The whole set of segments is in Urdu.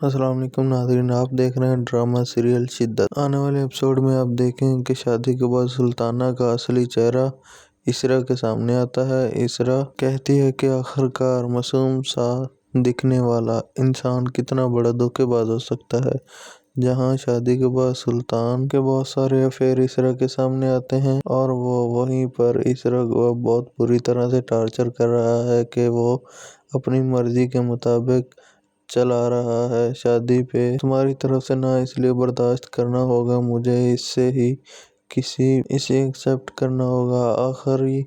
السلام علیکم ناظرین، آپ دیکھ رہے ہیں ڈرامہ سیریل شدت۔ آنے والے ایپیسوڈ میں آپ دیکھیں گے کہ شادی کے بعد سلطانہ کا اصلی چہرہ اسرا کے سامنے آتا ہے۔ اسرا کہتی ہے کہ آخرکار معصوم سا دکھنے والا انسان کتنا بڑا دھوکے باز ہو سکتا ہے۔ جہاں شادی کے بعد سلطان کے بہت سارے افیئر اسرا کے سامنے آتے ہیں اور وہ وہیں پر اسرا کو بہت بری طرح سے ٹارچر کر رہا ہے کہ وہ اپنی مرضی کے مطابق چلا رہا ہے۔ شادی پہ تمہاری طرف سے نہ اس لیے برداشت کرنا ہوگا، مجھے اسے ایکسپٹ کرنا ہوگا۔ آخری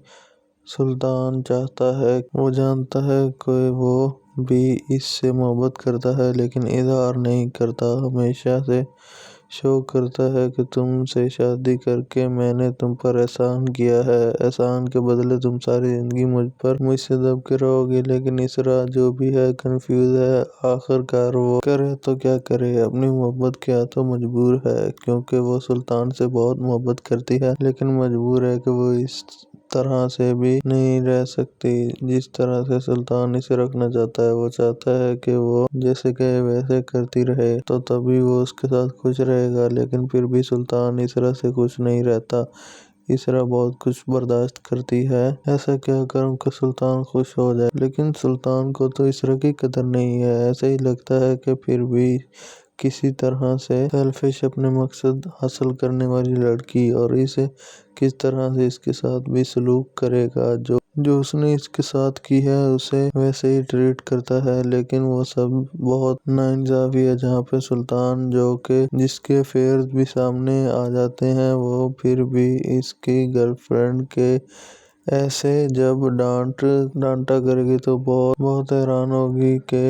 سلطان چاہتا ہے، وہ جانتا ہے کہ وہ بھی اس سے محبت کرتا ہے لیکن اظہار نہیں کرتا، ہمیشہ سے شو کرتا ہے کہ تم سے شادی کر کے میں نے تم پر احسان کیا ہے، احسان کے بدلے تم ساری زندگی مجھ سے دب کے رہو گے۔ لیکن اسرا جو بھی ہے کنفیوز ہے، آخرکار وہ کرے تو کیا کرے، اپنی محبت کے ہاتھوں مجبور ہے کیونکہ وہ سلطان سے بہت محبت کرتی ہے لیکن مجبور ہے کہ وہ اس طرح سے بھی نہیں رہ سکتی جس طرح سے سلطان اسے رکھنا چاہتا ہے۔ وہ چاہتا ہے کہ وہ جیسے کہے ویسے کرتی رہے تو تبھی وہ اس کے ساتھ خوش رہے گا، لیکن پھر بھی سلطان اسرا سے خوش نہیں رہتا۔ اسرا بہت کچھ برداشت کرتی ہے، ایسا کیا کروں کہ سلطان خوش ہو جائے، لیکن سلطان کو تو اسرا کی قدر نہیں ہے۔ ایسا ہی لگتا ہے کہ پھر بھی کسی طرح سے سیلفش اپنے مقصد حاصل کرنے والی لڑکی، اور اسے کس طرح سے اس کے ساتھ بھی سلوک کرے گا، جو اس نے اس کے ساتھ کی ہے اسے ویسے ہی ٹریٹ کرتا ہے۔ لیکن وہ سب بہت ناانصافی ہے جہاں پہ سلطان جس کے افیئرز بھی سامنے آ جاتے ہیں وہ پھر بھی اس کی گرل فرینڈ کے ایسے جب ڈانٹا کرے گی تو بہت حیران ہوگی کہ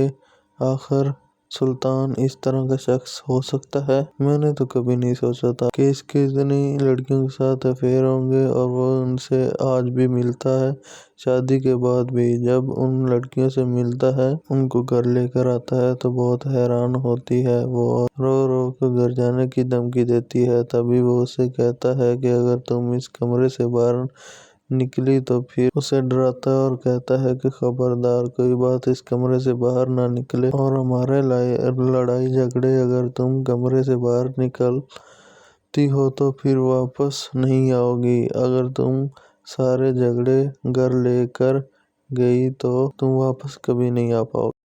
آخر سلطان اس طرح کا شخص ہو سکتا ہے۔ میں نے تو کبھی نہیں سوچا تھا کہ اس کے اتنی لڑکیوں کے ساتھ افیئر ہوں گے، اور وہ ان سے آج بھی ملتا ہے، شادی کے بعد بھی جب ان لڑکیوں سے ملتا ہے، ان کو گھر لے کر آتا ہے تو بہت حیران ہوتی ہے۔ وہ رو رو کے گھر جانے کی دھمکی دیتی ہے، تبھی وہ اسے کہتا ہے کہ اگر تم اس کمرے سے باہر نکلی تو پھر اسے ڈراتا ہے اور کہتا ہے کہ خبردار کوئی بات اس کمرے سے باہر نہ نکلے، اور ہمارے لڑائی جھگڑے اگر تم کمرے سے باہر نکلتی ہو تو پھر واپس نہیں آؤ گی، اگر تم سارے جھگڑے گھر لے کر گئی تو تم واپس کبھی نہیں آ پاؤ گی۔